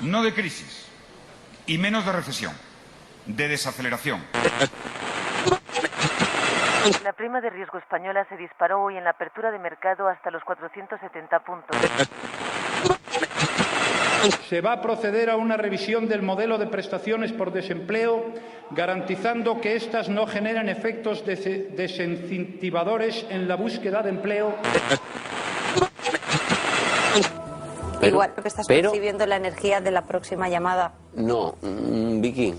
no de crisis y menos de recesión, de desaceleración. La prima de riesgo española se disparó hoy en la apertura de mercado hasta los 470 puntos. Se va a proceder a una revisión del modelo de prestaciones por desempleo, garantizando que éstas no generen efectos desincentivadores en la búsqueda de empleo. Igual que estás percibiendo la energía de la próxima llamada. No, Vicky,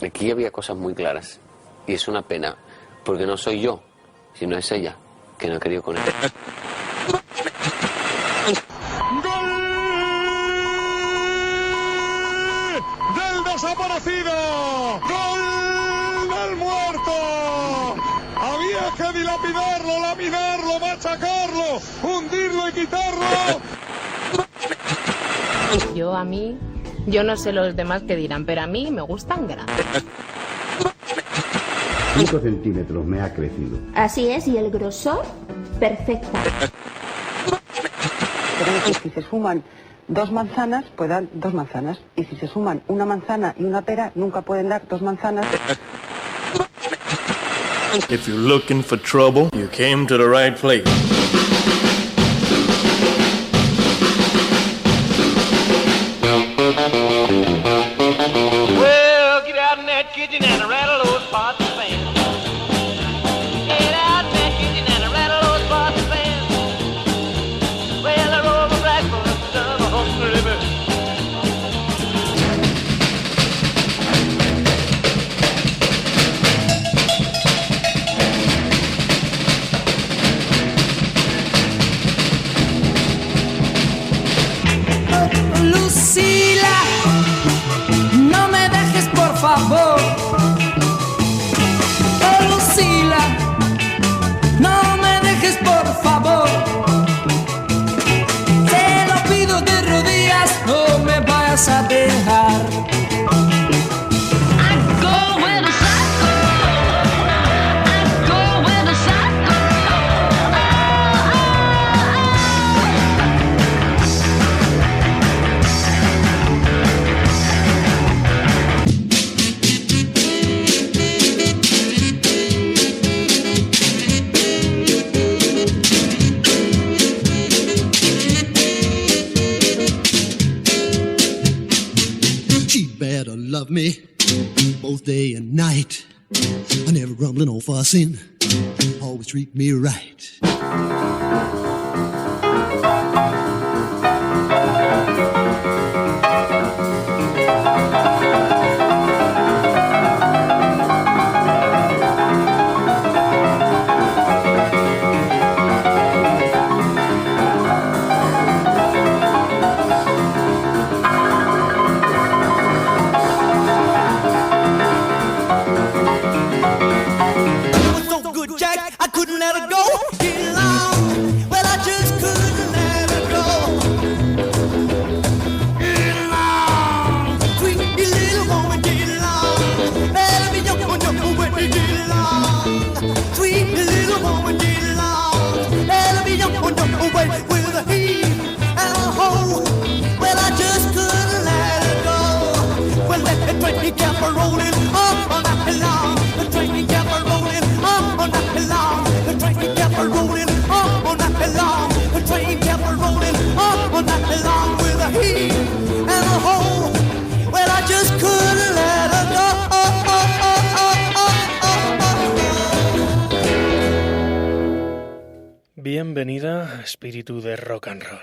aquí había cosas muy claras. Y es una pena, porque no soy yo, sino es ella, que no ha querido con él. ¡Desaparecido! ¡Gol del muerto! Había que dilapidarlo, laminarlo, machacarlo, hundirlo y quitarlo. Yo no sé los demás qué dirán, pero a mí me gustan grandes. 5 centímetros me ha crecido. Así es, y el grosor, perfecta. Pero que si se suman 2 manzanas, pues dan 2 manzanas. Y si se suman una manzana y una pera, nunca pueden dar 2 manzanas. If you're looking for trouble, you came to the right place. Well, get out in that kitchen and rattle those pots and pans. Get out in that kitchen and rattle those pots and pans. Well, I roll my blackboard up to the hungry bird. Lucila, no me dejes por favor. Oh, Lucila, no me dejes por favor. Te lo pido de rodillas, no me vayas a dejar. Love me both day and night. I never rumbling or fussing. Always treat me right. Bienvenida a Espíritu de Rock and Roll.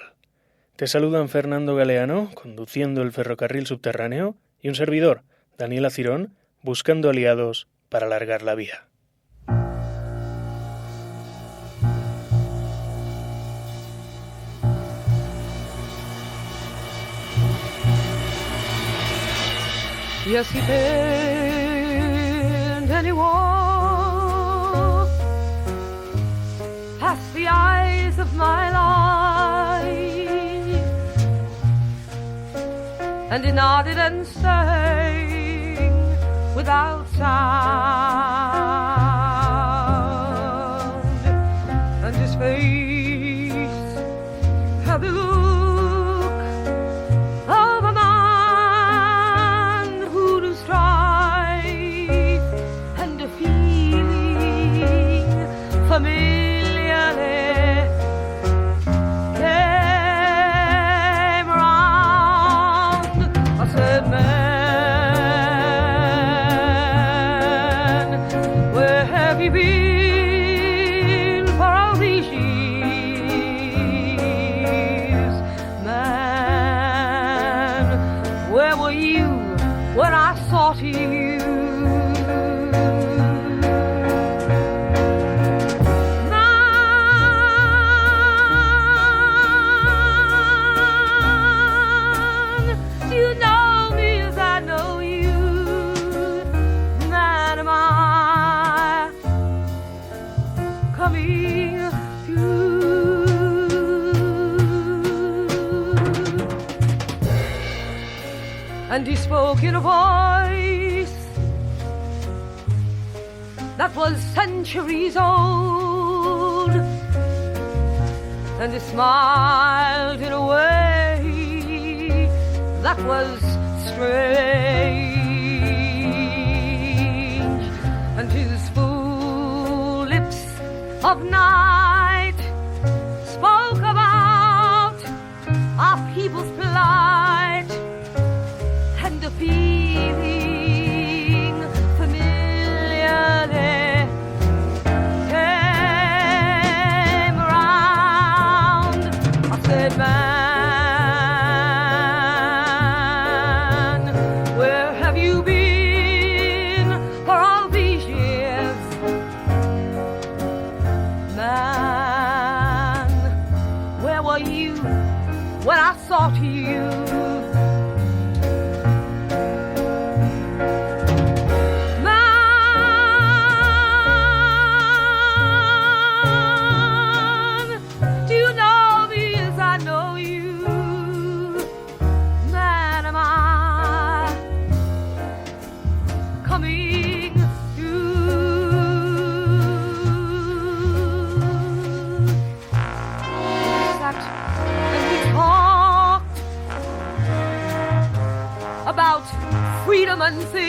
Te saludan Fernando Galeano, conduciendo el ferrocarril subterráneo, y un servidor, Daniel Acirón, buscando aliados para alargar la vía. Y así bend anyone past the eyes of my life, and he nodded and sang without sound, and his face had the look of a man said, man, where have you been for all these years? Man, where were you when I sought you? And he spoke in a voice that was centuries old, and he smiled in a way that was strange, and his full lips of night spoke about our people's plight, and a feeling familiarly came around. I said, man, where have you been for all these years? Man, where were you when I sought you? Freedom and things,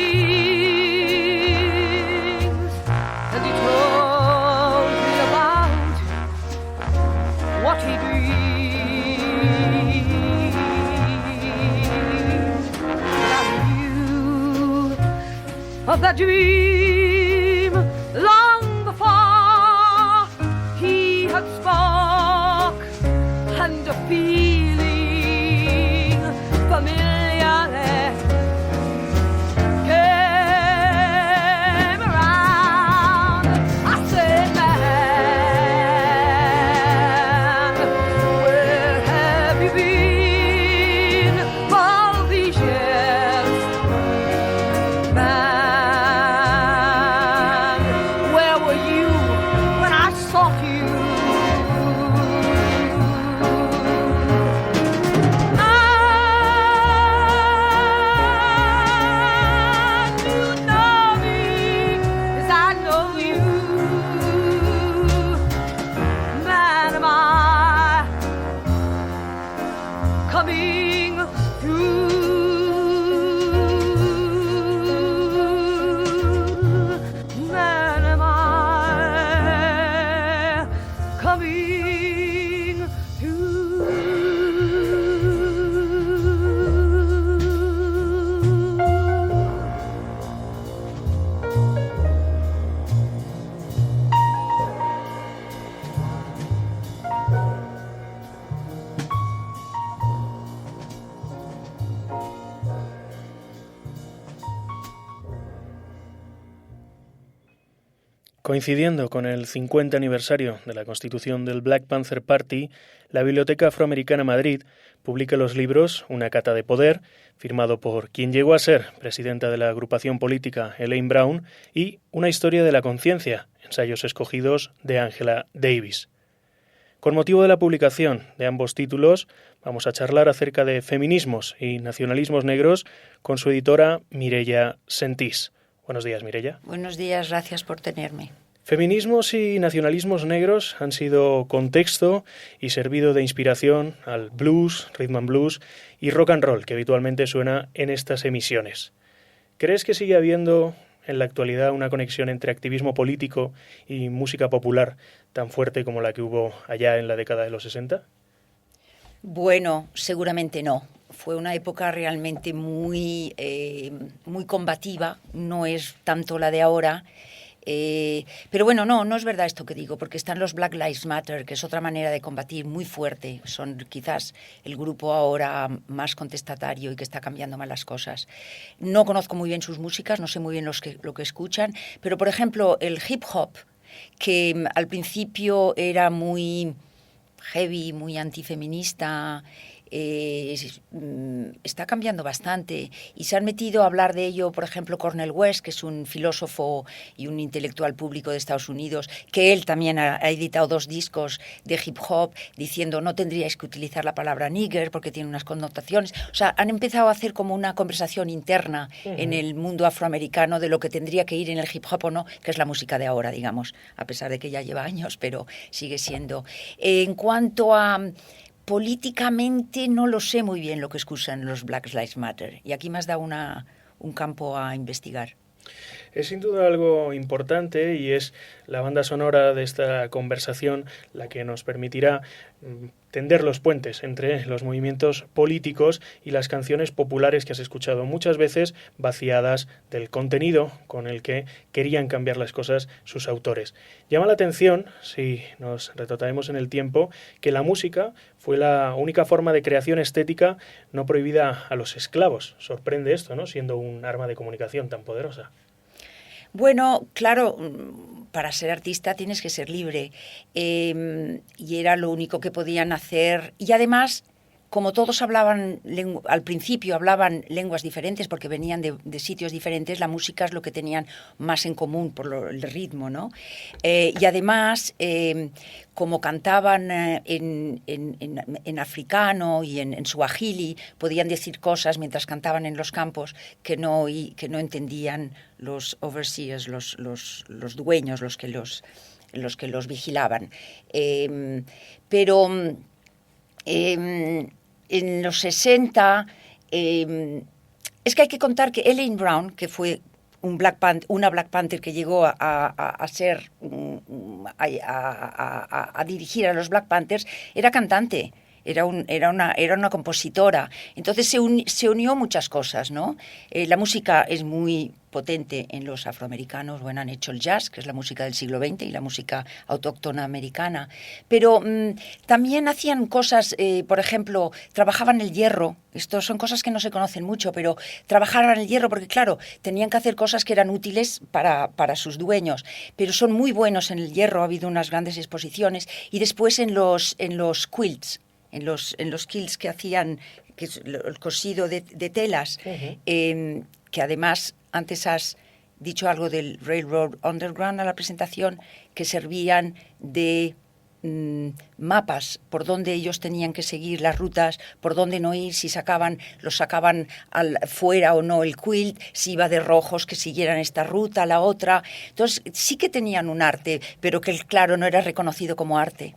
and he told me about what he dreamed. And I knew of that dream long before he had spoke, and a feeling familiar Coincidiendo con el 50 aniversario de la constitución del Black Panther Party, la Biblioteca Afroamericana Madrid publica los libros Una cata de poder, firmado por quien llegó a ser presidenta de la agrupación política Elaine Brown, y Una historia de la conciencia, ensayos escogidos de Angela Davis. Con motivo de la publicación de ambos títulos, vamos a charlar acerca de feminismos y nacionalismos negros con su editora Mireia Sentís. Buenos días, Mireia. Buenos días, gracias por tenerme. Feminismos y nacionalismos negros han sido contexto y servido de inspiración al blues, rhythm and blues y rock and roll que habitualmente suena en estas emisiones. ¿Crees que sigue habiendo en la actualidad una conexión entre activismo político y música popular tan fuerte como la que hubo allá en la década de los 60? Bueno, seguramente no. Fue una época realmente muy combativa, no es tanto la de ahora. Pero bueno, no es verdad esto que digo, porque están los Black Lives Matter, que es otra manera de combatir muy fuerte. Son quizás el grupo ahora más contestatario y que está cambiando más las cosas. No conozco muy bien sus músicas, no sé muy bien lo que escuchan, pero por ejemplo el hip hop, que al principio era muy heavy, muy antifeminista, está cambiando bastante y se han metido a hablar de ello, por ejemplo, Cornel West, que es un filósofo y un intelectual público de Estados Unidos, que él también ha editado 2 discos de hip hop diciendo no tendríais que utilizar la palabra nigger porque tiene unas connotaciones. O sea, han empezado a hacer como una conversación interna en el mundo afroamericano de lo que tendría que ir en el hip hop o no, que es la música de ahora, digamos, a pesar de que ya lleva años, pero sigue siendo. En cuanto a políticamente, no lo sé muy bien lo que escuchan los Black Lives Matter. Y aquí me has dado un campo a investigar. Es sin duda algo importante y es la banda sonora de esta conversación la que nos permitirá tender los puentes entre los movimientos políticos y las canciones populares que has escuchado, muchas veces vaciadas del contenido con el que querían cambiar las cosas sus autores. Llama la atención, si nos retrotraemos en el tiempo, que la música fue la única forma de creación estética no prohibida a los esclavos. Sorprende esto, ¿no?, siendo un arma de comunicación tan poderosa. Bueno, claro, para ser artista tienes que ser libre y era lo único que podían hacer. Y además, como todos hablaban, al principio hablaban lenguas diferentes porque venían de sitios diferentes, la música es lo que tenían más en común por el ritmo, ¿no? Y además, como cantaban en africano y en suajili, podían decir cosas mientras cantaban en los campos que no entendían los overseers, los dueños, los que los vigilaban. Pero en los 60 es que hay que contar que Elaine Brown, que fue una Black Panther que llegó a dirigir a los Black Panthers, era cantante. Era una compositora. Entonces se unió muchas cosas, ¿no? La música es muy potente en los afroamericanos. Bueno, han hecho el jazz, que es la música del siglo XX, y la música autóctona americana. Pero también hacían cosas, por ejemplo, trabajaban el hierro. Esto son cosas que no se conocen mucho, pero trabajaban el hierro porque, claro, tenían que hacer cosas que eran útiles para sus dueños. Pero son muy buenos en el hierro. Ha habido unas grandes exposiciones. Y después en los quilts, en los quilts que hacían, que es el cosido de telas, que además antes has dicho algo del Railroad Underground a la presentación, que servían de mapas por donde ellos tenían que seguir las rutas, por dónde no ir, si los sacaban fuera o no el quilt, si iba de rojos que siguieran esta ruta, la otra. Entonces sí que tenían un arte, pero que claro no era reconocido como arte.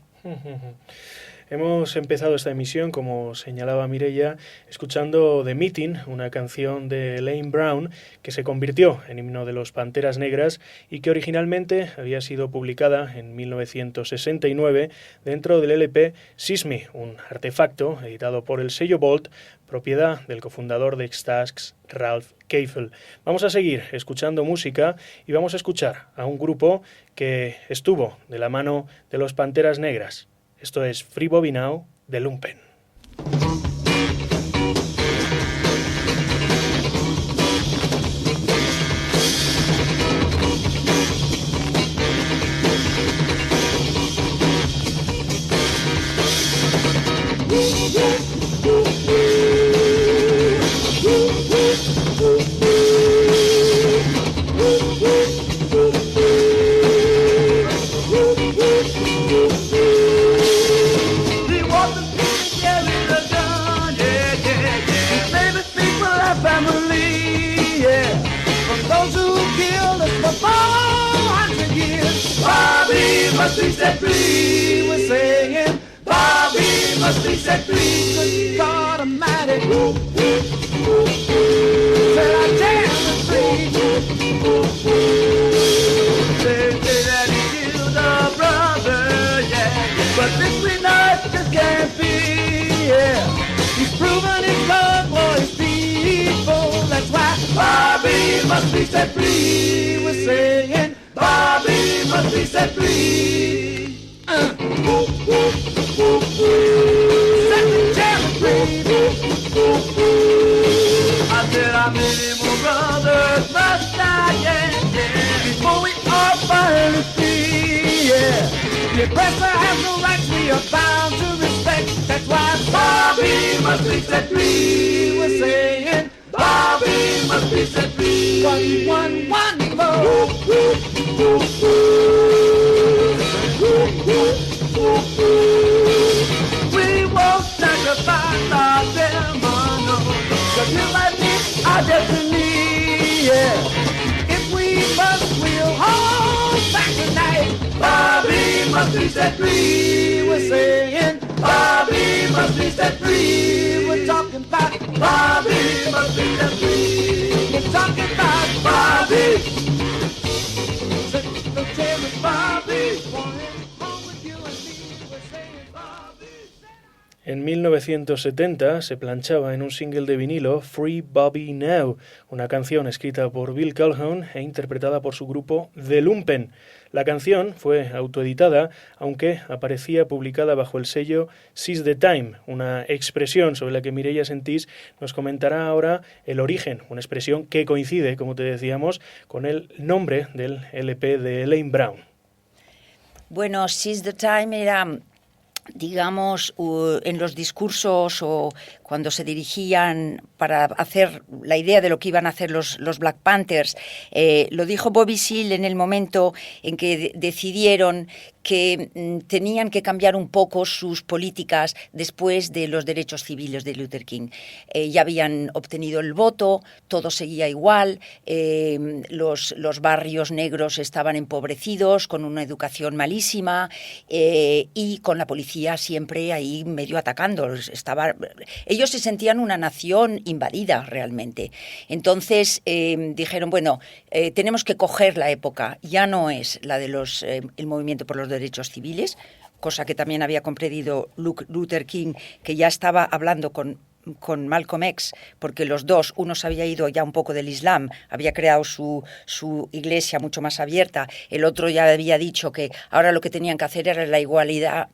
Hemos empezado esta emisión, como señalaba Mireia, escuchando The Meeting, una canción de Elaine Brown que se convirtió en himno de los Panteras Negras y que originalmente había sido publicada en 1969 dentro del LP Sisme, un artefacto editado por el sello Bolt, propiedad del cofundador de Stax, Ralph Keifel. Vamos a seguir escuchando música y vamos a escuchar a un grupo que estuvo de la mano de los Panteras Negras. Esto es Free Bobby Now de Lumpen. Must be set free, we're saying Bobby must be set free, 'cause God Almighty said I damn the free. Say that he killed a brother, yeah, but this we know it just can't be, yeah. must be set free. We're saying Bobby must be set free. Set the chairman free. I said our many more brothers must die, yeah, before we all finally free, yeah. The oppressor has no rights, we are bound to respect. That's why Bobby must be set free. We're saying Bobby must be set free. 1, 1, 1, 4. We won't sacrifice our demons, 'cause you might be our destiny, yeah. If we must, we'll hold back tonight. Bobby must be set free. We're saying Bobby must be set free. We're talking about Bobby must be set free. We're talking about Bobby. The chairman Bobby. Home with you and me. We're saying Bobby. En 1970 se planchaba en un single de vinilo Free Bobby Now, una canción escrita por Bill Calhoun e interpretada por su grupo The Lumpen. La canción fue autoeditada, aunque aparecía publicada bajo el sello Seize the Time, una expresión sobre la que Mireia Sentís nos comentará ahora el origen, una expresión que coincide, como te decíamos, con el nombre del LP de Elaine Brown. Bueno, Seize the Time era, digamos, en los discursos o cuando se dirigían para hacer la idea de lo que iban a hacer los Black Panthers, lo dijo Bobby Seale en el momento en que decidieron que tenían que cambiar un poco sus políticas después de los derechos civiles de Luther King. Ya habían obtenido el voto, todo seguía igual, los barrios negros estaban empobrecidos, con una educación malísima y con la policía siempre ahí medio atacando. Ellos se sentían una nación invadida realmente. Entonces dijeron, bueno, tenemos que coger la época, ya no es la de el movimiento por los derechos civiles, cosa que también había comprendido Luther King, que ya estaba hablando con Malcolm X, porque los dos, uno se había ido ya un poco del Islam, había creado su iglesia mucho más abierta, el otro ya había dicho que ahora lo que tenían que hacer era la igualdad,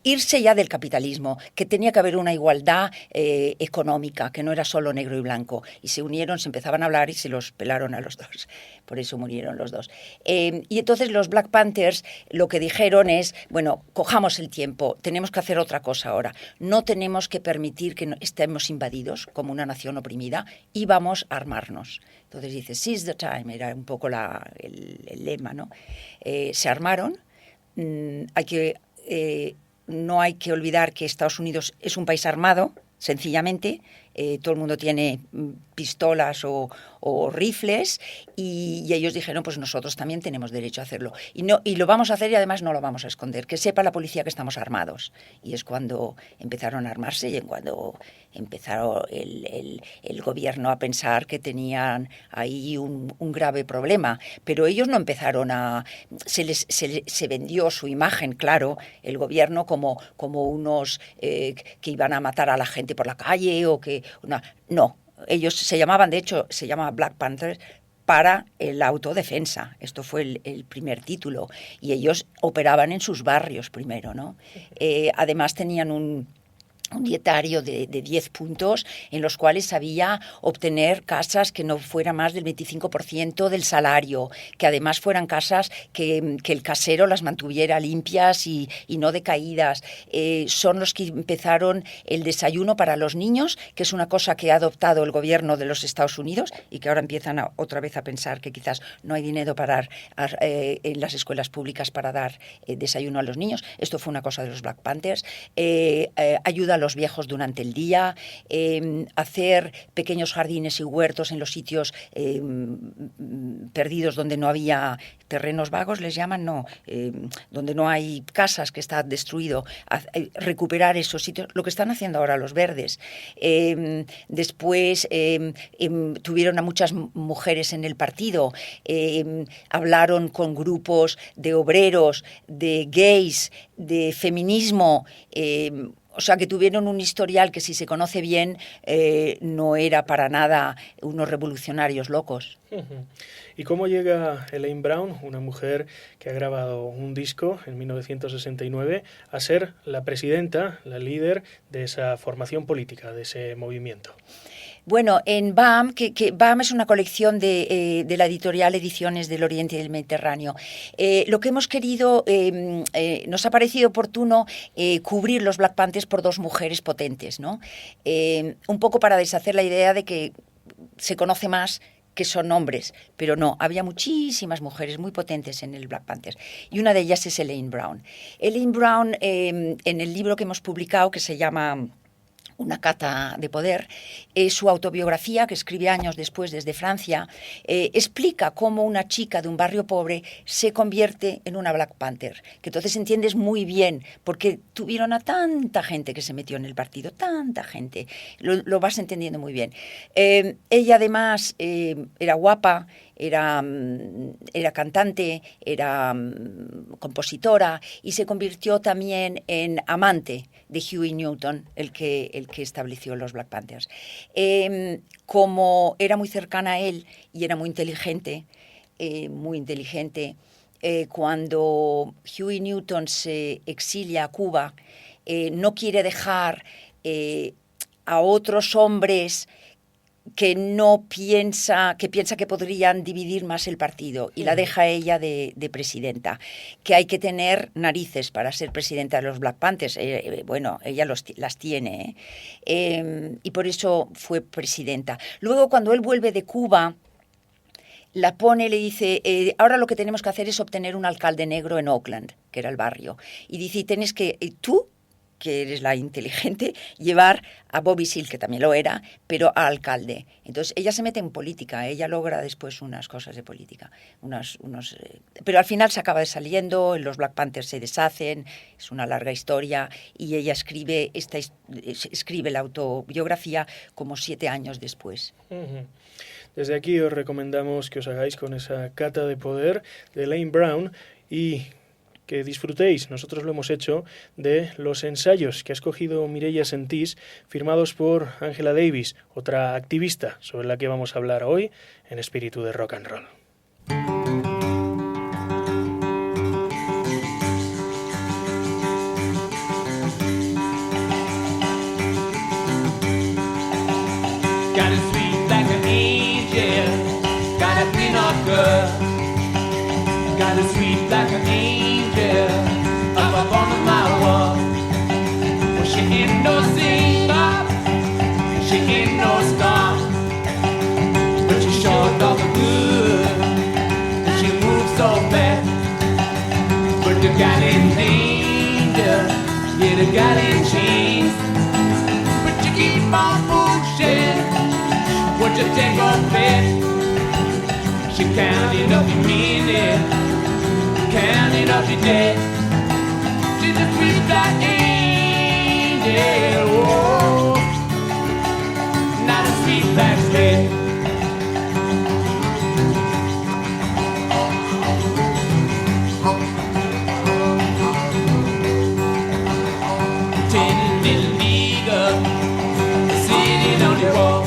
irse ya del capitalismo, que tenía que haber una igualdad económica, que no era solo negro y blanco, y se unieron, se empezaban a hablar y se los pelaron a los dos, por eso murieron los dos. Y entonces los Black Panthers lo que dijeron es, bueno, cojamos el tiempo, tenemos que hacer otra cosa ahora, no tenemos que permitir que estemos invadidos como una nación oprimida y vamos a armarnos. Entonces dice, seize the time, era un poco el lema, ¿no? Se armaron, no hay que olvidar que Estados Unidos es un país armado, sencillamente, todo el mundo tiene pistolas o rifles y ellos dijeron, pues nosotros también tenemos derecho a hacerlo. Y lo vamos a hacer y además no lo vamos a esconder, que sepa la policía que estamos armados. Y es cuando empezaron a armarse y en cuando empezaron el gobierno a pensar que tenían ahí un grave problema. Pero ellos no empezaron se vendió su imagen, claro, el gobierno como unos que iban a matar a la gente por la calle o que... No, ellos se llamaban Black Panthers para la autodefensa. Esto fue el primer título. Y ellos operaban en sus barrios primero, ¿no? Además tenían un dietario de 10 puntos en los cuales sabía obtener casas que no fuera más del 25% del salario, que además fueran casas que el casero las mantuviera limpias y no decaídas. Son los que empezaron el desayuno para los niños, que es una cosa que ha adoptado el gobierno de los Estados Unidos y que ahora empiezan otra vez a pensar que quizás no hay dinero para en las escuelas públicas para dar desayuno a los niños. Esto fue una cosa de los Black Panthers. Ayuda a los viejos durante el día, hacer pequeños jardines y huertos en los sitios perdidos donde no había terrenos vagos, les llaman, donde no hay casas, que está destruido, recuperar esos sitios, lo que están haciendo ahora los verdes. Después tuvieron a muchas mujeres en el partido, hablaron con grupos de obreros, de gays, de feminismo, O sea, que tuvieron un historial que, si se conoce bien, no era para nada unos revolucionarios locos. ¿Y cómo llega Elaine Brown, una mujer que ha grabado un disco en 1969, a ser la presidenta, la líder de esa formación política, de ese movimiento? Bueno, en BAM, que BAM es una colección de la editorial Ediciones del Oriente y del Mediterráneo. Lo que hemos querido, nos ha parecido oportuno cubrir los Black Panthers por dos mujeres potentes, ¿no? Un poco para deshacer la idea de que se conoce más que son hombres, pero no, había muchísimas mujeres muy potentes en el Black Panthers, y una de ellas es Elaine Brown. Elaine Brown, en el libro que hemos publicado, que se llama Una cata de poder, su autobiografía, que escribe años después desde Francia, explica cómo una chica de un barrio pobre se convierte en una Black Panther, que entonces entiendes muy bien, porque tuvieron a tanta gente que se metió en el partido, tanta gente, lo vas entendiendo muy bien. Ella además era guapa, era cantante, era compositora, y se convirtió también en amante de Huey Newton, el que estableció los Black Panthers. Como era muy cercana a él y era muy inteligente, cuando Huey Newton se exilia a Cuba, no quiere dejar a otros hombres que piensa que podrían dividir más el partido, y la deja ella de presidenta, que hay que tener narices para ser presidenta de los Black Panthers. Bueno, ella las tiene, y por eso fue presidenta. Luego, cuando él vuelve de Cuba, la pone, le dice, ahora lo que tenemos que hacer es obtener un alcalde negro en Oakland, que era el barrio, y dice, tienes que, tú, que eres la inteligente, llevar a Bobby Seale, que también lo era, pero a alcalde. Entonces ella se mete en política, ella logra después unas cosas de política, pero al final se acaba saliendo, los Black Panthers se deshacen, es una larga historia, y ella escribe la autobiografía como 7 años después. Desde aquí os recomendamos que os hagáis con esa cata de poder de Elaine Brown y que disfrutéis, nosotros lo hemos hecho, de los ensayos que ha escogido Mireia Sentís, firmados por Angela Davis, otra activista sobre la que vamos a hablar hoy en Espíritu de Rock and Roll. Got a sweet like an angel, got a clean up girl, got a sweet like an angel. Up on my wall. Well, she ain't no singer, she ain't no star, but she sure does the good, and she moves so fast. But the gal in danger, yeah, the gal in chains. But you keep on pushing, what you take on bet? She counting up your minute, counting up your day. She's a sweet black angel, oh, not a sweet black slave. Ten little nigger sitting on the wall.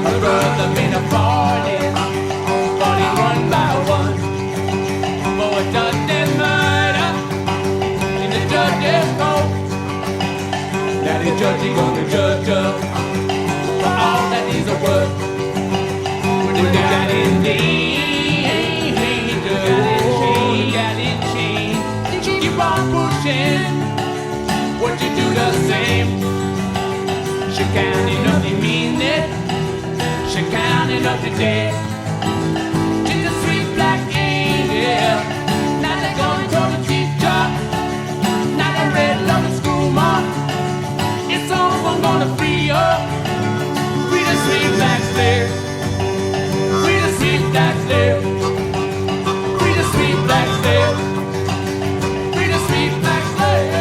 Her brother been a falling one by one. For a done their murder in the judge's court. Now the judge is gonna judge her for all that is a word. But the gal in danger, gal in chains, keep on pushing. What you do the same. She counting up the minute, she counting up the day. She's a sweet black angel, not a gun told the teacher, not a red loving school mark. It's someone gonna free her. Free the sweet black slave, free the sweet black slave, free the sweet black slave, free the sweet black slave.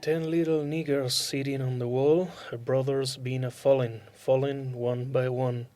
10 little niggers sitting on the wall, her brothers been a-fallen, fallen one by one.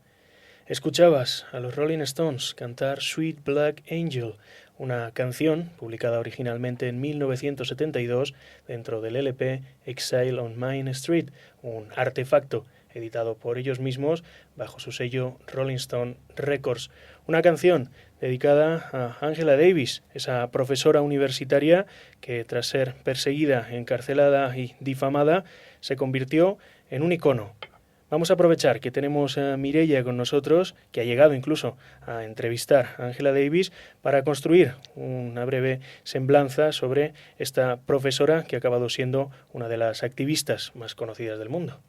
Escuchabas a los Rolling Stones cantar Sweet Black Angel, una canción publicada originalmente en 1972 dentro del LP Exile on Main Street, un artefacto editado por ellos mismos bajo su sello Rolling Stone Records. Una canción dedicada a Angela Davis, esa profesora universitaria que tras ser perseguida, encarcelada y difamada, se convirtió en un icono. Vamos a aprovechar que tenemos a Mireia con nosotros, que ha llegado incluso a entrevistar a Angela Davis, para construir una breve semblanza sobre esta profesora que ha acabado siendo una de las activistas más conocidas del mundo.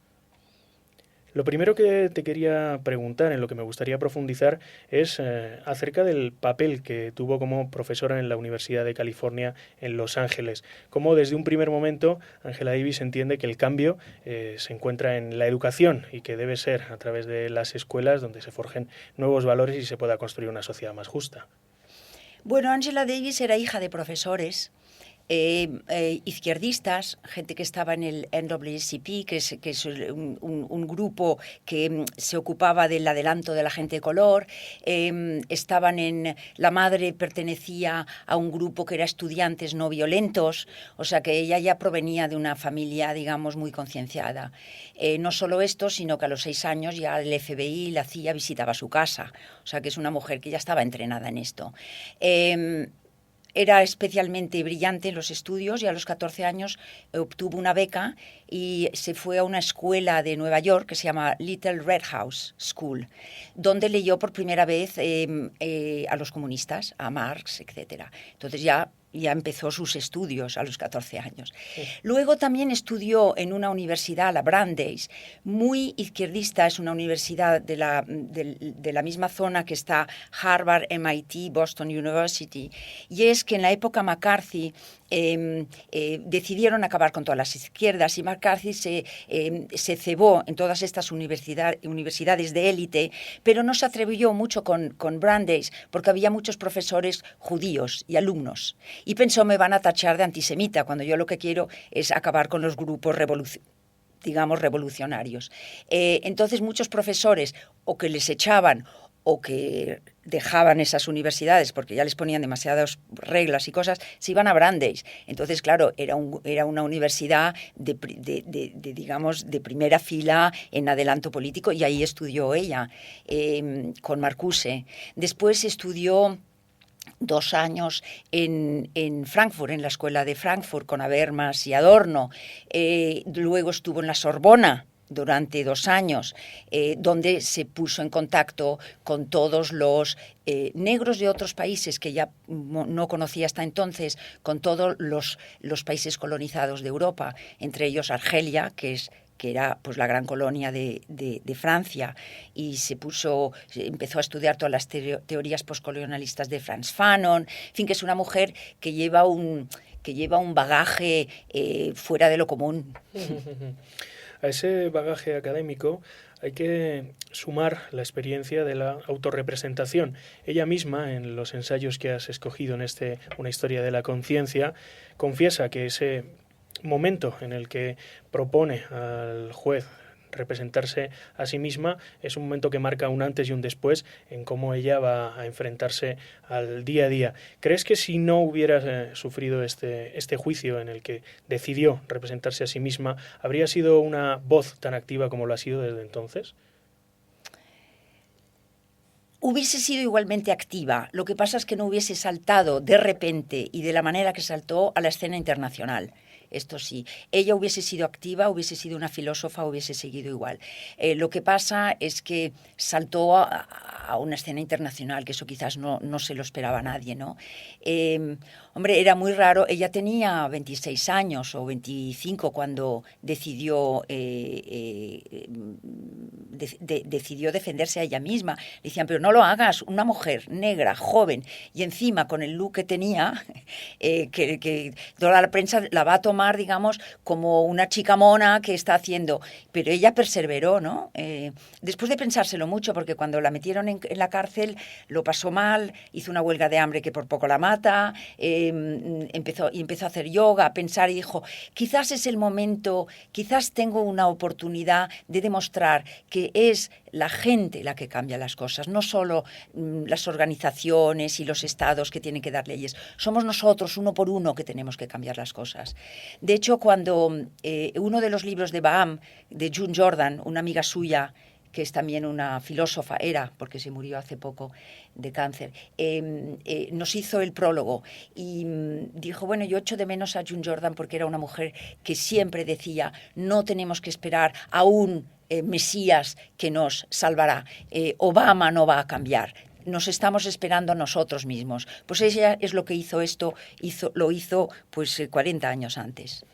Lo primero que te quería preguntar, en lo que me gustaría profundizar, es acerca del papel que tuvo como profesora en la Universidad de California en Los Ángeles. Cómo desde un primer momento Angela Davis entiende que el cambio se encuentra en la educación y que debe ser a través de las escuelas donde se forjen nuevos valores y se pueda construir una sociedad más justa. Bueno, Angela Davis era hija de profesores izquierdistas, gente que estaba en el NAACP, que es un grupo que se ocupaba del adelanto de la gente de color. La madre pertenecía a un grupo que era estudiantes no violentos, o sea que ella ya provenía de una familia, digamos, muy concienciada. No solo esto, sino que a los 6 años ya el FBI, la CIA, visitaba su casa, o sea que es una mujer que ya estaba entrenada en esto. Era especialmente brillante en los estudios y a los 14 años obtuvo una beca y se fue a una escuela de Nueva York que se llama Little Red House School, donde leyó por primera vez a los comunistas, a Marx, etc. Entonces ya empezó sus estudios a los 14 años. Sí. Luego también estudió en una universidad, la Brandeis, muy izquierdista, es una universidad de la misma zona que está Harvard, MIT, Boston University, y es que en la época McCarthy decidieron acabar con todas las izquierdas y McCarthy se cebó en todas estas universidades de élite, pero no se atrevió mucho con Brandeis porque había muchos profesores judíos y alumnos. Y pensó, me van a tachar de antisemita, cuando yo lo que quiero es acabar con los grupos revolucionarios. Entonces muchos profesores o que les echaban o que dejaban esas universidades porque ya les ponían demasiadas reglas y cosas, se iban a Brandeis. Entonces, claro, era una universidad digamos, de primera fila en adelanto político, y ahí estudió ella con Marcuse. Después estudió 2 años en Frankfurt, en la escuela de Frankfurt, con Habermas y Adorno. Luego estuvo en la Sorbona durante 2 años, donde se puso en contacto con todos los negros de otros países que ya no conocía hasta entonces, con todos los países colonizados de Europa, entre ellos Argelia, que era pues la gran colonia de Francia, y empezó a estudiar todas las teorías postcolonialistas de Frantz Fanon. En fin, que es una mujer que lleva un bagaje fuera de lo común. A ese bagaje académico hay que sumar la experiencia de la autorrepresentación. Ella misma, en los ensayos que has escogido en Una historia de la conciencia, confiesa que ese momento en el que propone al juez representarse a sí misma es un momento que marca un antes y un después en cómo ella va a enfrentarse al día a día. ¿Crees que si no hubiera sufrido este juicio en el que decidió representarse a sí misma, habría sido una voz tan activa como lo ha sido desde entonces? Hubiese sido igualmente activa. Lo que pasa es que no hubiese saltado de repente y de la manera que saltó a la escena internacional. Esto sí, ella hubiese sido activa, hubiese sido una filósofa, hubiese seguido igual. Lo que pasa es que saltó a una escena internacional, que eso quizás no se lo esperaba a nadie, ¿no? Hombre, era muy raro. Ella tenía 26 años o 25 cuando decidió defenderse a ella misma. Le decían, pero no lo hagas, una mujer negra, joven, y encima con el look que tenía, que toda la prensa la va a tomar, digamos, como una chica mona que está haciendo. Pero ella perseveró, ¿no? Después de pensárselo mucho, porque cuando la metieron en la cárcel, lo pasó mal, hizo una huelga de hambre que por poco la mata, empezó a hacer yoga, a pensar y dijo, quizás es el momento, quizás tengo una oportunidad de demostrar que es la gente la que cambia las cosas, no solo las organizaciones y los estados que tienen que dar leyes, somos nosotros uno por uno que tenemos que cambiar las cosas. De hecho, cuando uno de los libros de Baham, de June Jordan, una amiga suya, que es también una filósofa, era, porque se murió hace poco de cáncer, nos hizo el prólogo y dijo, bueno, yo echo de menos a June Jordan porque era una mujer que siempre decía, no tenemos que esperar a un Mesías que nos salvará, Obama no va a cambiar, nos estamos esperando a nosotros mismos. Pues ella es lo que hizo esto, lo hizo pues 40 años antes.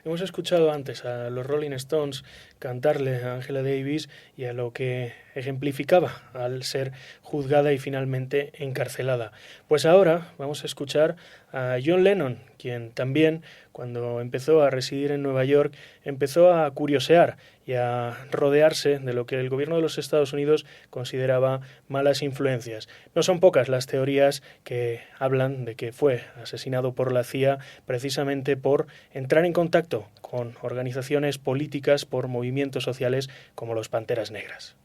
Hemos escuchado antes a los Rolling Stones cantarle a Angela Davis y a lo que ejemplificaba al ser juzgada y finalmente encarcelada. Pues ahora vamos a escuchar a John Lennon, quien también, cuando empezó a residir en Nueva York, empezó a curiosear y a rodearse de lo que el gobierno de los Estados Unidos consideraba malas influencias. No son pocas las teorías que hablan de que fue asesinado por la CIA precisamente por entrar en contacto con organizaciones políticas, por movimientos sociales como los Panteras Negras.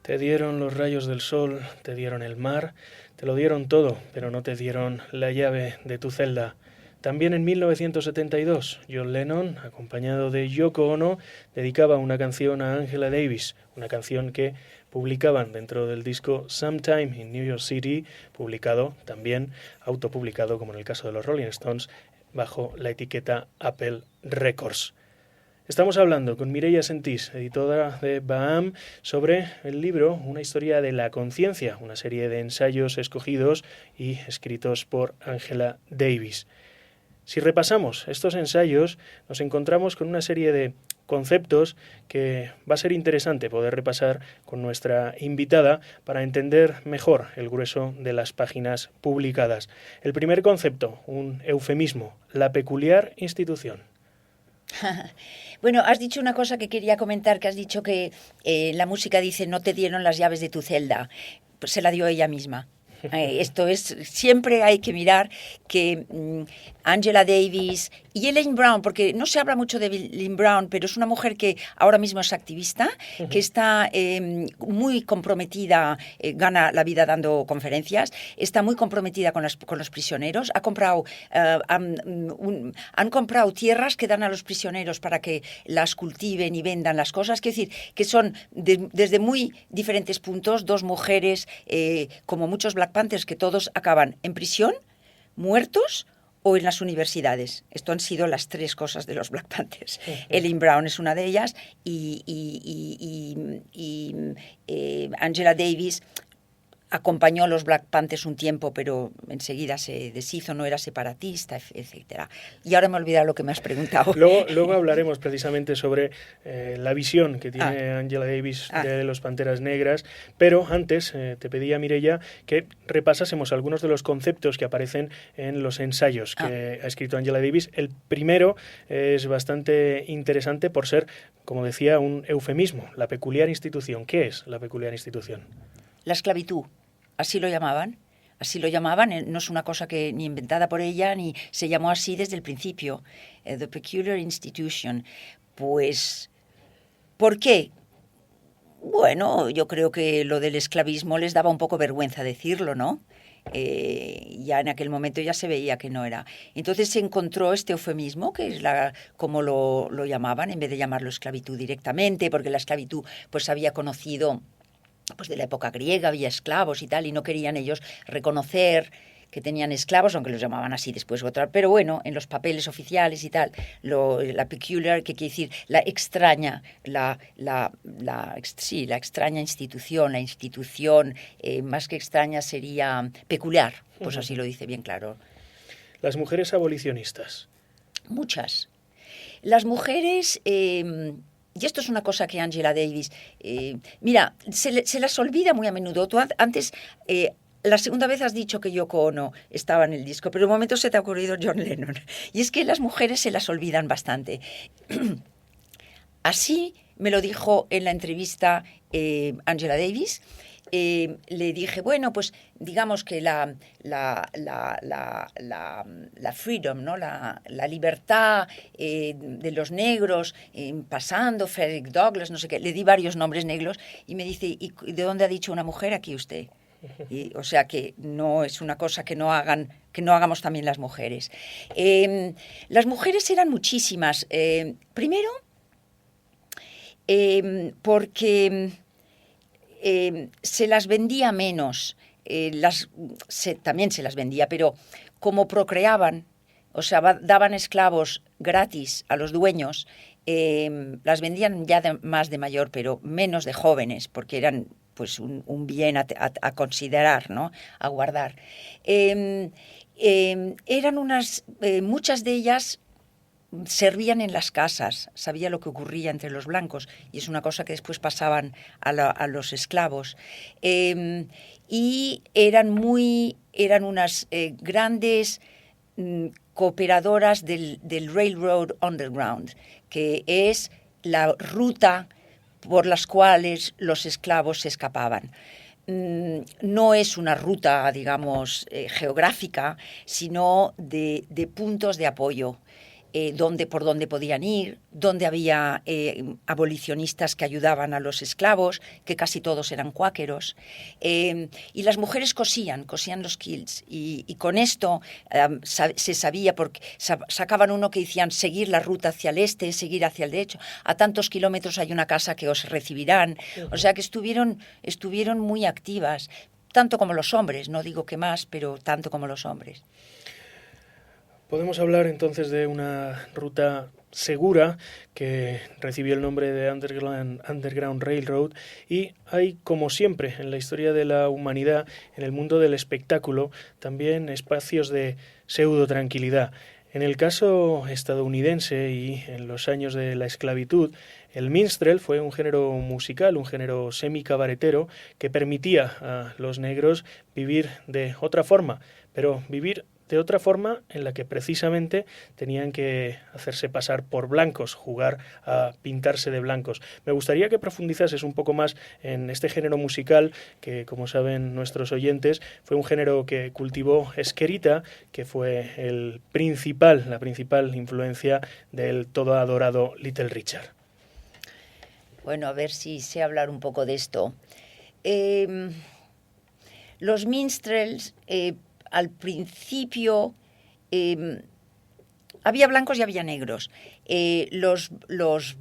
Te dieron los rayos del sol, te dieron el mar, te lo dieron todo, pero no te dieron la llave de tu celda. También en 1972, John Lennon, acompañado de Yoko Ono, dedicaba una canción a Angela Davis, una canción que publicaban dentro del disco Sometime in New York City, publicado también, autopublicado, como en el caso de los Rolling Stones, bajo la etiqueta Apple Records. Estamos hablando con Mireia Sentís, editora de Baham, sobre el libro Una historia de la conciencia, una serie de ensayos escogidos y escritos por Angela Davis. Si repasamos estos ensayos, nos encontramos con una serie de conceptos que va a ser interesante poder repasar con nuestra invitada para entender mejor el grueso de las páginas publicadas. El primer concepto, un eufemismo, la peculiar institución. Bueno, has dicho una cosa que quería comentar, que has dicho que la música dice no te dieron las llaves de tu celda, pues se la dio ella misma. Esto es, siempre hay que mirar que Angela Davis y Elaine Brown, porque no se habla mucho de Elaine Brown, pero es una mujer que ahora mismo es activista, que está muy comprometida, gana la vida dando conferencias, está muy comprometida con los prisioneros, han comprado tierras que dan a los prisioneros para que las cultiven y vendan las cosas, quiero decir, que son desde muy diferentes puntos, dos mujeres, como muchos Black Panthers, que todos acaban en prisión, muertos o en las universidades. Esto han sido las tres cosas de los Black Panthers. Elaine Brown es una de ellas y Angela Davis acompañó a los Black Panthers un tiempo, pero enseguida se deshizo, no era separatista, etcétera. Y ahora me he olvidado lo que me has preguntado. Luego hablaremos precisamente sobre la visión que tiene Angela Davis de los Panteras Negras, pero antes te pedía, Mireia, que repasásemos algunos de los conceptos que aparecen en los ensayos que ha escrito Angela Davis. El primero es bastante interesante por ser, como decía, un eufemismo, la peculiar institución. ¿Qué es la peculiar institución? La esclavitud. Así lo llamaban, no es una cosa que ni inventada por ella, ni se llamó así desde el principio, The Peculiar Institution. Pues, ¿por qué? Bueno, yo creo que lo del esclavismo les daba un poco vergüenza decirlo, ¿no? Ya en aquel momento ya se veía que no era. Entonces se encontró este eufemismo, que es como lo llamaban, en vez de llamarlo esclavitud directamente, porque la esclavitud pues había conocido... pues de la época griega había esclavos y tal, y no querían ellos reconocer que tenían esclavos, aunque los llamaban así después otra. Pero bueno, en los papeles oficiales y tal, la peculiar, que quiere decir la extraña, la extraña institución, la institución más que extraña sería peculiar, pues así lo dice bien claro. Las mujeres abolicionistas. Muchas. Las mujeres... y esto es una cosa que Angela Davis... mira, se las olvida muy a menudo. Tú antes, la segunda vez has dicho que Yoko Ono estaba en el disco, pero en un momento se te ha ocurrido John Lennon. Y es que las mujeres se las olvidan bastante. Así me lo dijo en la entrevista Angela Davis. Le dije, bueno, pues digamos que la freedom, ¿no? la libertad de los negros, pasando, Frederick Douglass, no sé qué, le di varios nombres negros y me dice, ¿y de dónde ha dicho una mujer aquí usted? O sea que no es una cosa que no hagamos también las mujeres. Las mujeres eran muchísimas. Primero, porque... se las vendía menos, también se las vendía, pero como procreaban, o sea, daban esclavos gratis a los dueños, las vendían ya más de mayor, pero menos de jóvenes, porque eran pues un bien a considerar, ¿no? A guardar. Eran muchas de ellas servían en las casas, sabía lo que ocurría entre los blancos, y es una cosa que después pasaban a los esclavos. Y eran unas grandes cooperadoras del Railroad Underground, que es la ruta por las cuales los esclavos se escapaban. No es una ruta, digamos, geográfica, sino de puntos de apoyo. por dónde podían ir, dónde había abolicionistas que ayudaban a los esclavos, que casi todos eran cuáqueros. Y las mujeres cosían los quilts. Y con esto se sabía, porque sacaban uno que decían seguir la ruta hacia el este, seguir hacia el derecho. A tantos kilómetros hay una casa que os recibirán. O sea que estuvieron muy activas, tanto como los hombres, no digo que más, pero tanto como los hombres. Podemos hablar entonces de una ruta segura que recibió el nombre de Underground Railroad, y hay, como siempre en la historia de la humanidad, en el mundo del espectáculo, también espacios de pseudo tranquilidad. En el caso estadounidense y en los años de la esclavitud, el minstrel fue un género musical, un género semi-cabaretero que permitía a los negros vivir de otra forma, pero vivir de otra forma en la que precisamente tenían que hacerse pasar por blancos, jugar a pintarse de blancos. Me gustaría que profundizases un poco más en este género musical que, como saben nuestros oyentes, fue un género que cultivó Esquerita, que fue la principal influencia del todo adorado Little Richard. Bueno, a ver si sé hablar un poco de esto. Los minstrels, al principio, había blancos y había negros. Los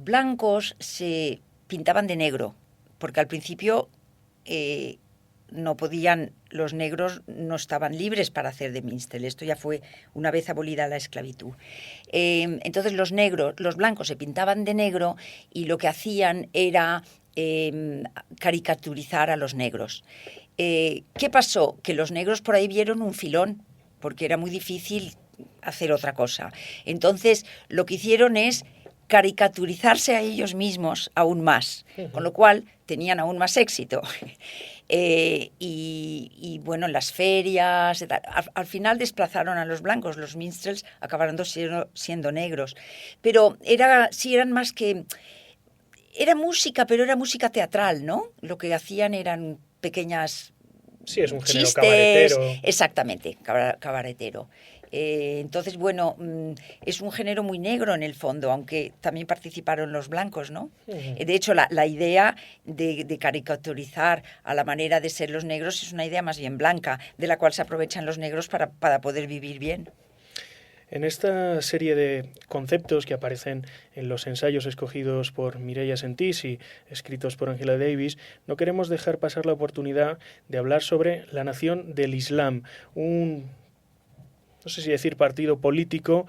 blancos se pintaban de negro, porque al principio no podían, los negros no estaban libres para hacer de minstrel. Esto ya fue una vez abolida la esclavitud. Entonces los blancos se pintaban de negro y lo que hacían era caricaturizar a los negros. ¿Qué pasó? Que los negros por ahí vieron un filón, porque era muy difícil hacer otra cosa. Entonces, lo que hicieron es caricaturizarse a ellos mismos aún más, con lo cual tenían aún más éxito. Y bueno, en las ferias, al final desplazaron a los blancos, los minstrels acabaron siendo negros. Pero eran más que... Era música, pero era música teatral, ¿no? Lo que hacían eran pequeñas sí, es un género chistes, cabaretero. Exactamente, cabaretero. Entonces, bueno, es un género muy negro en el fondo, aunque también participaron los blancos, ¿no? De hecho, la idea de caricaturizar a la manera de ser los negros es una idea más bien blanca, de la cual se aprovechan los negros para poder vivir bien. En esta serie de conceptos que aparecen en los ensayos escogidos por Mireia Sentís y escritos por Angela Davis, no queremos dejar pasar la oportunidad de hablar sobre la nación del Islam, no sé si decir partido político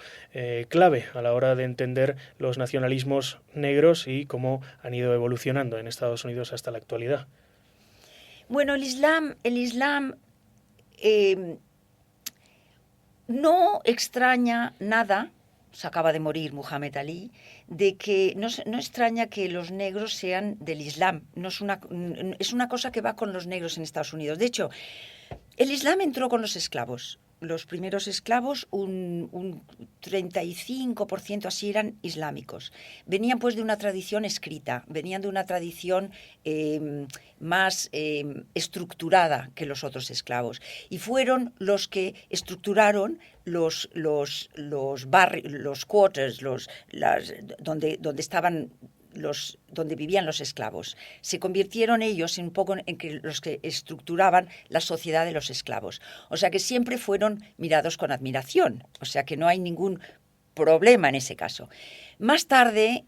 clave a la hora de entender los nacionalismos negros y cómo han ido evolucionando en Estados Unidos hasta la actualidad. Bueno, el Islam no extraña nada, se acaba de morir Muhammad Ali, de que no extraña que los negros sean del Islam. Es una cosa que va con los negros en Estados Unidos. De hecho, el Islam entró con los esclavos. Los primeros esclavos, un 35% así eran islámicos. Venían pues de una tradición escrita, venían de una tradición más estructurada que los otros esclavos. Y fueron los que estructuraron los barrios, los quarters, donde vivían los esclavos. Se convirtieron ellos un poco en los que estructuraban la sociedad de los esclavos. O sea que siempre fueron mirados con admiración. O sea que no hay ningún problema en ese caso. Más tarde,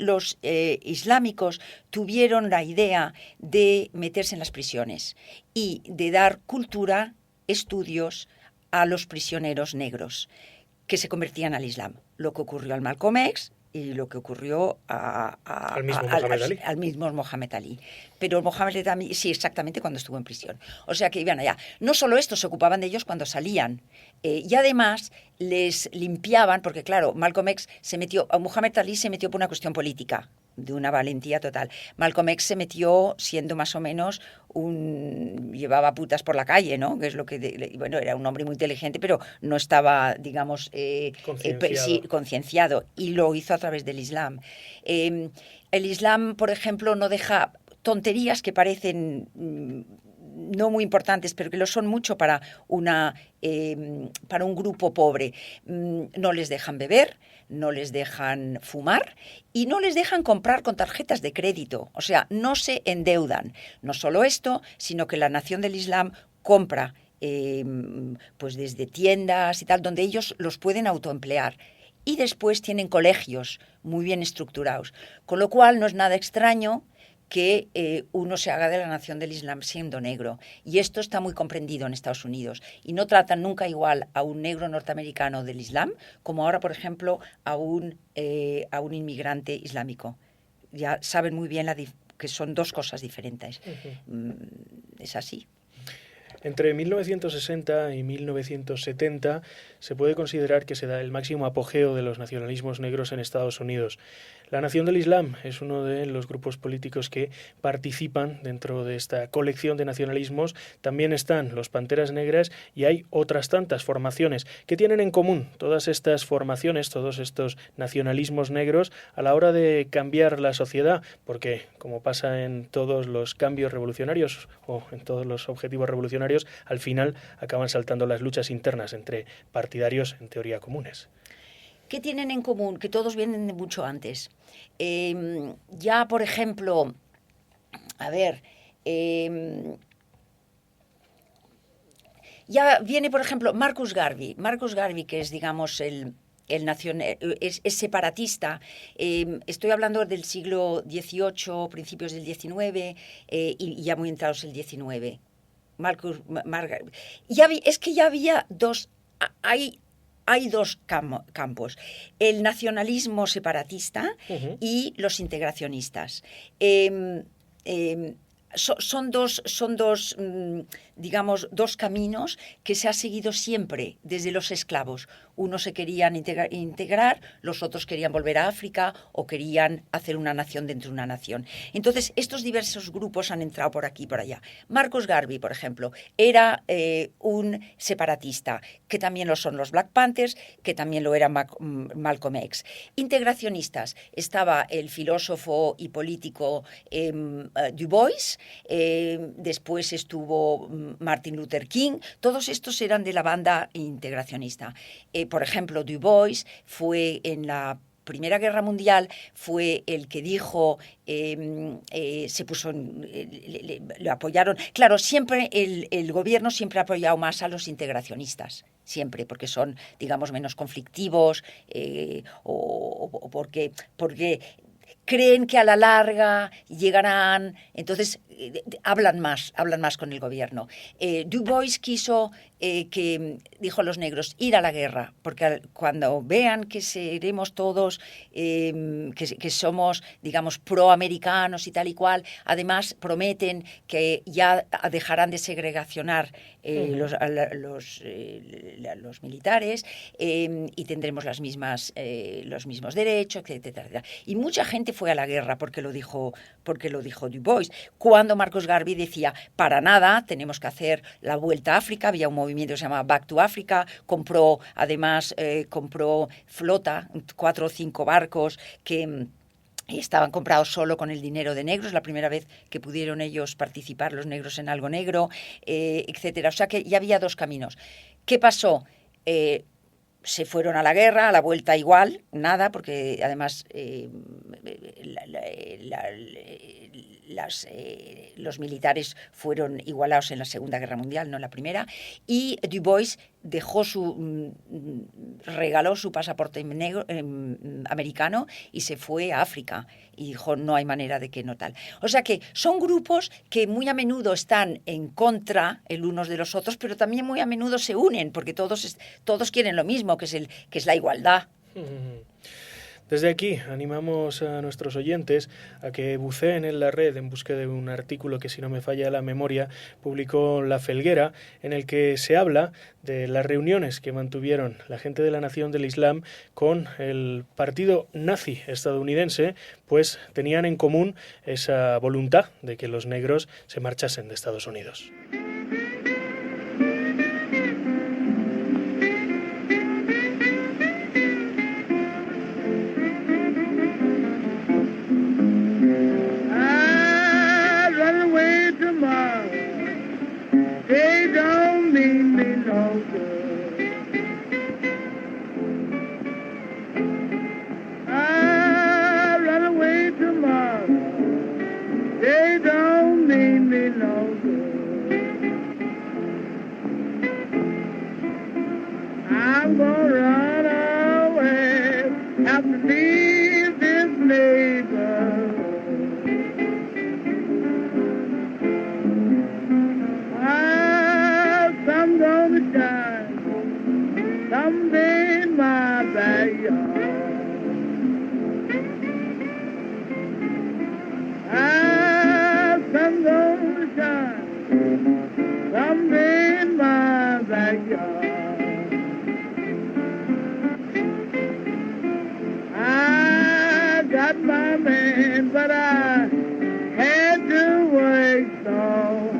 los islámicos tuvieron la idea de meterse en las prisiones y de dar cultura, estudios a los prisioneros negros que se convertían al Islam. Lo que ocurrió al Malcolm X y lo que ocurrió al mismo Mohamed Ali. Pero Mohamed Ali, sí, exactamente, cuando estuvo en prisión. O sea que iban allá. No solo esto, se ocupaban de ellos cuando salían. Y además les limpiaban, porque claro, Mohamed Ali se metió por una cuestión política, de una valentía total. Malcolm X se metió siendo más o menos llevaba putas por la calle, ¿no? Que es lo que bueno, era un hombre muy inteligente, pero no estaba, digamos, concienciado, y lo hizo a través del Islam. El Islam, por ejemplo, no deja tonterías que parecen no muy importantes, pero que lo son mucho para un grupo pobre. No les dejan beber, no les dejan fumar y no les dejan comprar con tarjetas de crédito. O sea, no se endeudan. No solo esto, sino que la Nación del Islam compra pues desde tiendas y tal, donde ellos los pueden autoemplear. Y después tienen colegios muy bien estructurados. Con lo cual no es nada extraño que uno se haga de la Nación del Islam siendo negro. Y esto está muy comprendido en Estados Unidos. Y no tratan nunca igual a un negro norteamericano del Islam como ahora, por ejemplo, a un inmigrante islámico. Ya saben muy bien que son dos cosas diferentes. Es así. Entre 1960 y 1970 se puede considerar que se da el máximo apogeo de los nacionalismos negros en Estados Unidos. La Nación del Islam es uno de los grupos políticos que participan dentro de esta colección de nacionalismos. También están los Panteras Negras y hay otras tantas formaciones. ¿Qué tienen en común todas estas formaciones, todos estos nacionalismos negros a la hora de cambiar la sociedad? Porque, como pasa en todos los cambios revolucionarios o en todos los objetivos revolucionarios, al final acaban saltando las luchas internas entre partidarios en teoría comunes. ¿Qué tienen en común? Que todos vienen de mucho antes. Ya, por ejemplo, ya viene, por ejemplo, Marcus Garvey. Marcus Garvey, que es, digamos, es separatista. Estoy hablando del siglo XVIII, principios del XIX y ya muy entrados el XIX. Es que ya había dos... Hay dos campos, el nacionalismo separatista y los integracionistas. Son dos, digamos, dos caminos que se ha seguido siempre desde los esclavos. Unos se querían integrar, los otros querían volver a África o querían hacer una nación dentro de una nación. Entonces, estos diversos grupos han entrado por aquí y por allá. Marcus Garvey, por ejemplo, era un separatista, que también lo son los Black Panthers, que también lo era Malcolm X. Integracionistas, estaba el filósofo y político Du Bois, después estuvo Martin Luther King. Todos estos eran de la banda integracionista. Por ejemplo, Du Bois fue en la Primera Guerra Mundial, fue el que dijo, se puso, le apoyaron. Claro, siempre el gobierno siempre ha apoyado más a los integracionistas, siempre, porque son, digamos, menos conflictivos o porque creen que a la larga llegarán, entonces hablan más con el gobierno. Du Bois quiso dijo a los negros, ir a la guerra, porque cuando vean que seremos todos, que somos, digamos, proamericanos y tal y cual, además prometen que ya dejarán de segregacionar los militares y tendremos los mismos derechos, etcétera. Y mucha gente fue a la guerra porque lo dijo Du Bois. Cuando Marcus Garvey decía, para nada, tenemos que hacer la vuelta a África, había un movimiento que se llama Back to Africa, compró flota, 4 o 5 barcos que estaban comprados solo con el dinero de negros, la primera vez que pudieron ellos participar, los negros, en algo negro, etcétera. O sea que ya había dos caminos. ¿Qué pasó? Se fueron a la guerra, a la vuelta igual, nada, porque además los militares fueron igualados en la Segunda Guerra Mundial, no en la Primera, y Du Bois regaló su pasaporte americano y se fue a África y dijo, no hay manera de que no tal. O sea que son grupos que muy a menudo están en contra el unos de los otros, pero también muy a menudo se unen, porque todos quieren lo mismo, que es la igualdad. Desde aquí animamos a nuestros oyentes a que buceen en la red en busca de un artículo que, si no me falla la memoria, publicó La Felguera, en el que se habla de las reuniones que mantuvieron la gente de la Nación del Islam con el partido nazi estadounidense, pues tenían en común esa voluntad de que los negros se marchasen de Estados Unidos. They don't mean me no good. I'm gonna run away, have to leave this neighborhood. Sun gonna shine someday in my backyard. Sun gonna shine someday in my backyard. I got my man, but I had to work so hard.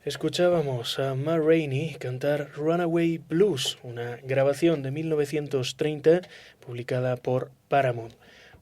Escuchábamos a Ma Rainey cantar Runaway Blues, una grabación de 1930 publicada por Paramount.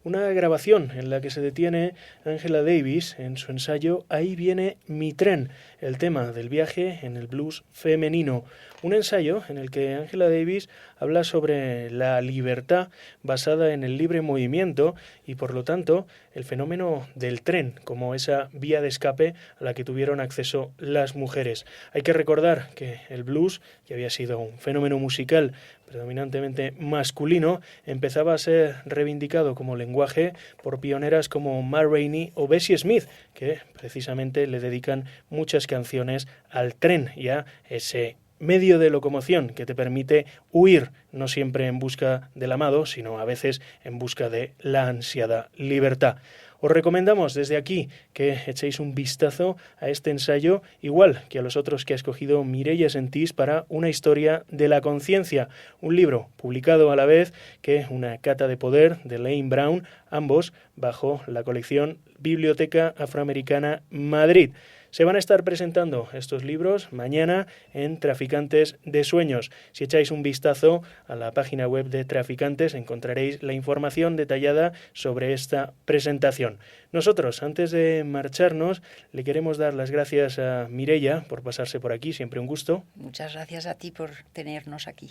Una grabación en la que se detiene Angela Davis en su ensayo Ahí viene mi tren, el tema del viaje en el blues femenino. Un ensayo en el que Angela Davis habla sobre la libertad basada en el libre movimiento y, por lo tanto, el fenómeno del tren como esa vía de escape a la que tuvieron acceso las mujeres. Hay que recordar que el blues, que había sido un fenómeno musical predominantemente masculino, empezaba a ser reivindicado como lenguaje por pioneras como Ma Rainey o Bessie Smith, que precisamente le dedican muchas canciones al tren y a ese medio de locomoción que te permite huir, no siempre en busca del amado, sino a veces en busca de la ansiada libertad. Os recomendamos desde aquí que echéis un vistazo a este ensayo, igual que a los otros que ha escogido Mireia Sentís para Una historia de la conciencia, un libro publicado a la vez que Una cata de poder de Lane Brown, ambos bajo la colección Biblioteca Afroamericana Madrid. Se van a estar presentando estos libros mañana en Traficantes de Sueños. Si echáis un vistazo a la página web de Traficantes encontraréis la información detallada sobre esta presentación. Nosotros, antes de marcharnos, le queremos dar las gracias a Mireia por pasarse por aquí, siempre un gusto. Muchas gracias a ti por tenernos aquí.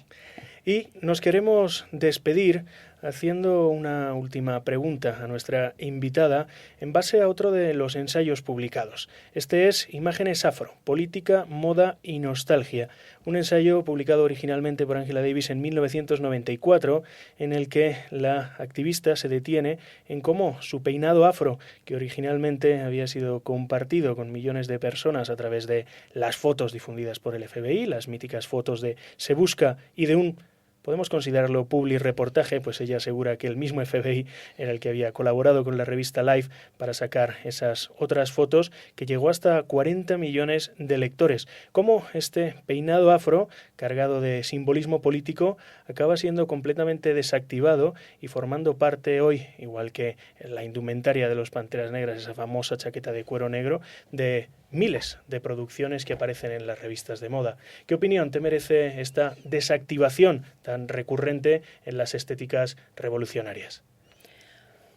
Y nos queremos despedir haciendo una última pregunta a nuestra invitada en base a otro de los ensayos publicados. Este es Imágenes Afro, Política, Moda y Nostalgia, un ensayo publicado originalmente por Angela Davis en 1994, en el que la activista se detiene en cómo su peinado afro, que originalmente había sido compartido con millones de personas a través de las fotos difundidas por el FBI, las míticas fotos de Se Busca y de un podemos considerarlo publireportaje, pues ella asegura que el mismo FBI era el que había colaborado con la revista Life para sacar esas otras fotos, que llegó hasta 40 millones de lectores. Cómo este peinado afro, cargado de simbolismo político, acaba siendo completamente desactivado y formando parte hoy, igual que en la indumentaria de los Panteras Negras, esa famosa chaqueta de cuero negro, de miles de producciones que aparecen en las revistas de moda. ¿Qué opinión te merece esta desactivación tan recurrente en las estéticas revolucionarias?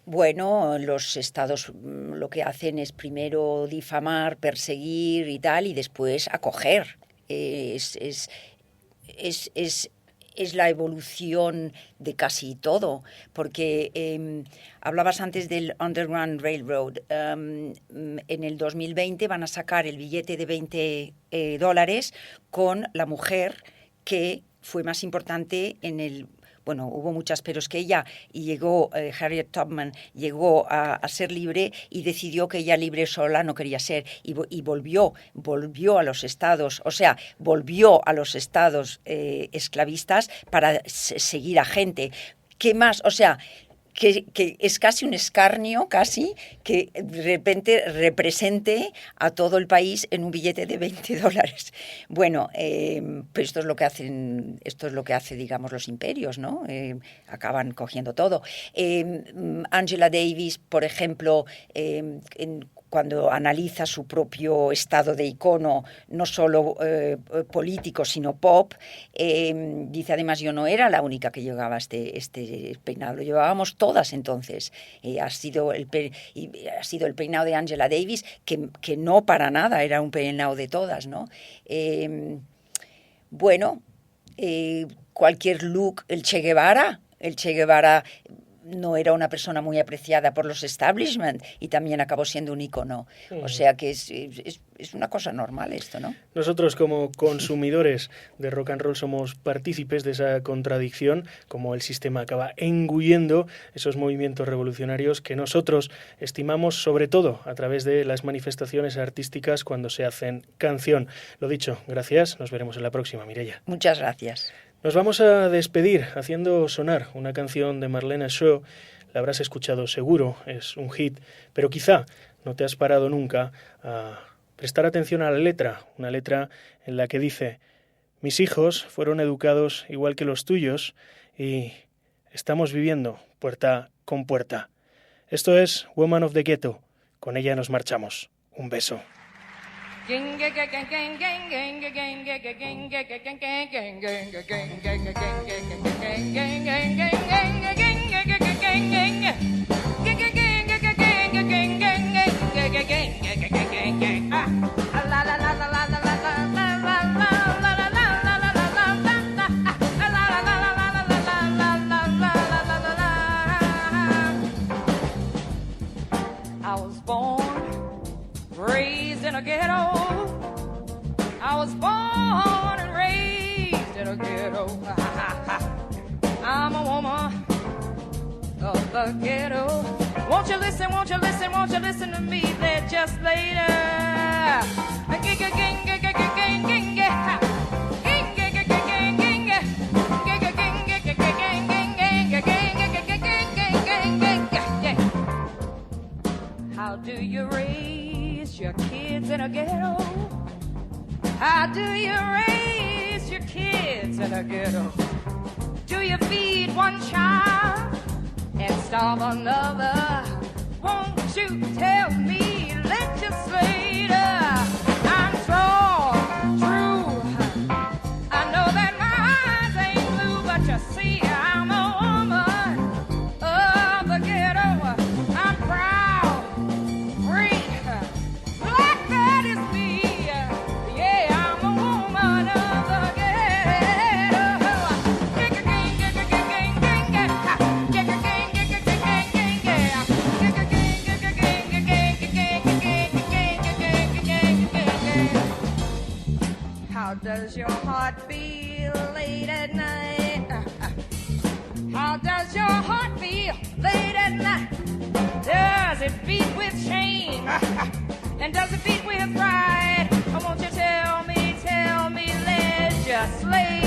Bueno, los estados lo que hacen es primero difamar, perseguir y tal, y después acoger. Es la evolución de casi todo, porque hablabas antes del Underground Railroad. En el 2020 van a sacar el billete de $20 con la mujer que fue más importante en el bueno, hubo muchas peros, que ella llegó, Harriet Tubman llegó a ser libre y decidió que ella libre sola no quería ser y volvió a los estados, o sea, volvió a los estados esclavistas para seguir a gente. ¿Qué más? O sea, que es casi un escarnio, que de repente represente a todo el país en un billete de $20. Bueno, pero esto es lo que hace, digamos, los imperios, ¿no? Acaban cogiendo todo. Angela Davis, por ejemplo, cuando analiza su propio estado de icono, no solo político, sino pop, dice además, yo no era la única que llevaba este peinado, lo llevábamos todas entonces. Ha sido el peinado de Angela Davis, que no para nada era un peinado de todas, ¿no? Cualquier look, el Che Guevara no era una persona muy apreciada por los establishment y también acabó siendo un ícono. O sea que es una cosa normal esto, ¿no? Nosotros como consumidores de rock and roll somos partícipes de esa contradicción, como el sistema acaba engullendo esos movimientos revolucionarios que nosotros estimamos sobre todo a través de las manifestaciones artísticas cuando se hacen canción. Lo dicho, gracias, nos veremos en la próxima, Mireia. Muchas gracias. Nos vamos a despedir haciendo sonar una canción de Marlena Shaw. La habrás escuchado seguro, es un hit, pero quizá no te has parado nunca a prestar atención a la letra, una letra en la que dice: mis hijos fueron educados igual que los tuyos y estamos viviendo puerta con puerta. Esto es Woman of the Ghetto, con ella nos marchamos. Un beso. I was born, raised in a ghetto. I was born and raised in a ghetto. I'm a woman of the ghetto. Won't you listen, won't you listen, won't you listen to me there just later? How do you raise your kids in a ghetto? How do you raise your kids in a ghetto? Do you feed one child and starve another? Won't you tell me, legislator? I'm strong, true. I know that my eyes ain't blue, but you see, I'm a woman of the ghetto. I'm proud, free, black, that is me. Yeah, I'm a woman of the How does your heart feel late at night? How does your heart feel late at night? Does it beat with shame? And does it beat with pride? Or won't you tell me, legislator?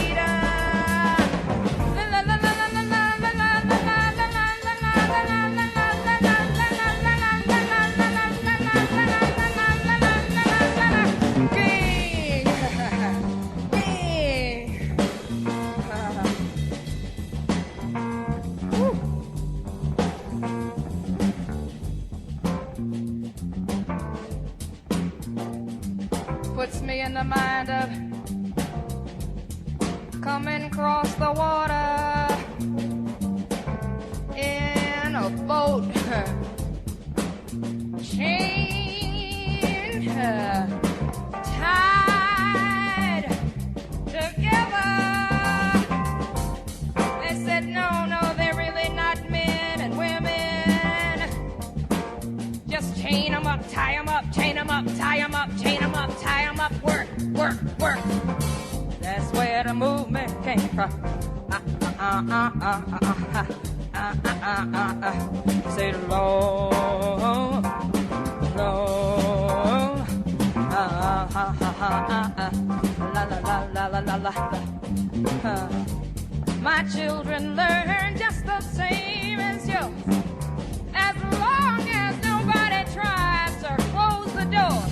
Puts me in the mind of coming across the water in a boat, chained, tied together. They said no, they're really not men and women. Just chain them up, tie them up, chain them up, tie them up, chain them up, tie them up, work, work, work. That's where the movement came from. Say Lord, Lord, la la la la la la la. My children learn just the same as you. As long as nobody tries to close the door,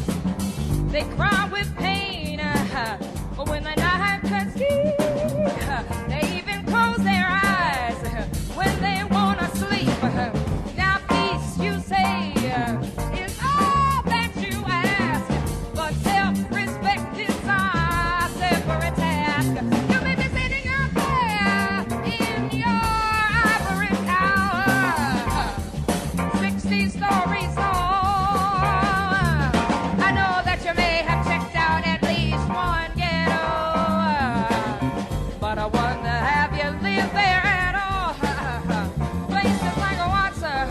they cry with pain. But when the knife cuts deep, they even close their eyes when they want to sleep. Now peace, you say, is all that you ask, but self-respect is our separate task. You may be sitting out there in your ivory tower, 60 stories tall. I know that you may have checked out at least one ghetto, but I wonder, have you lived there at all? Places like Watson,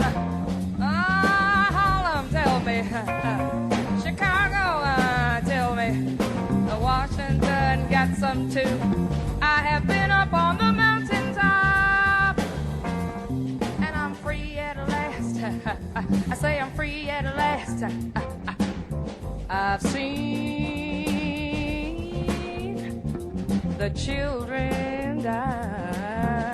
Harlem, tell me, Chicago, tell me, Washington got some too. I have been up on the mountaintop, and I'm free at last. I say I'm free at last. I've seen the children dying,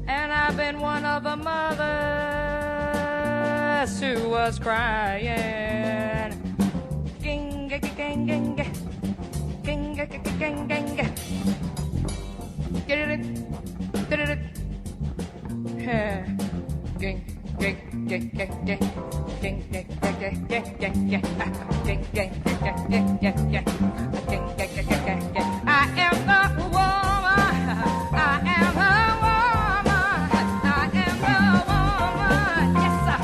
and I've been one of the mothers who was crying. Ging, ging, ging, ging, ging, ging, ging, ging, ging. Get it, get it, yeah. Ging, ging, ging, ging, ging. Ging, ging, ging, ging, ging, ging, ging. Ging, ging, ging, ging, ging, ging, ging. Ging, ging, ging, ging, ging. I am the woman. I am the woman. I am the woman. Yes, sir.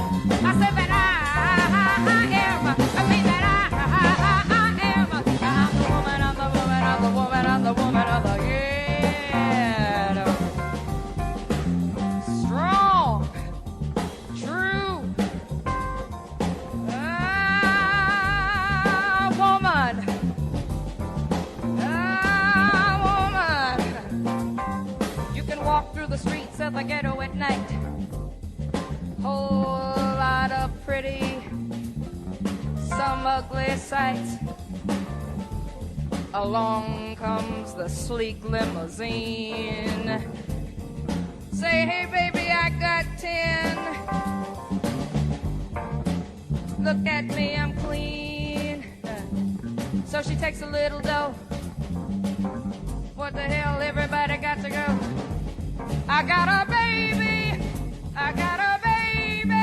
I said that I am. I mean that I am. I'm the woman. I'm the woman. I'm the woman. I'm the woman of the ghetto. Strong, true. Woman. Woman. You can walk through the streets of the ghetto at night. Whole lot of pretty, some ugly sights. Along comes the sleek limousine. Say, hey baby, I got 10. Look at me, I'm clean. So she takes a little dough. What the hell, everybody got to go. I got a baby. I got a baby.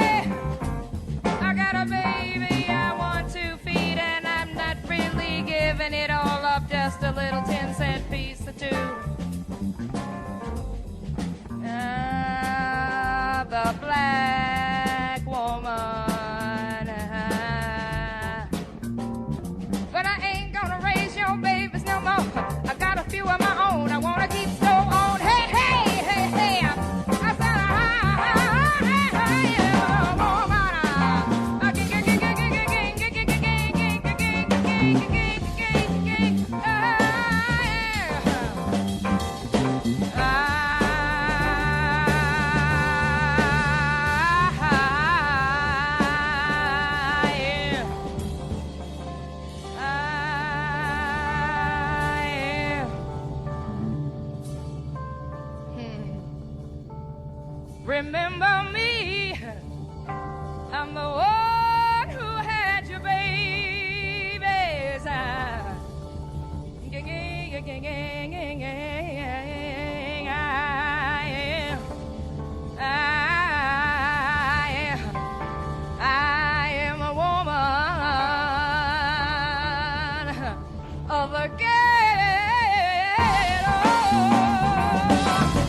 I got a baby I want to feed, and I'm not really giving it all up. Just a little 10-cent piece or two. The black woman. But I ain't gonna raise your babies no more. I got a few of my own. I wanna keep so on. Hey, hey, hey, hey. I said, remember me, I'm the one who had your babies. I am a woman of the ghetto.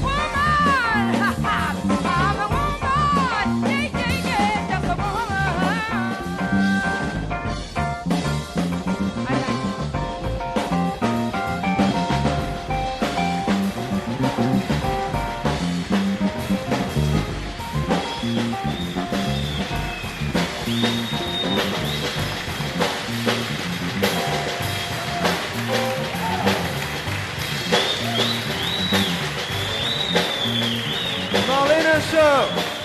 Woman, I'm a woman. Show.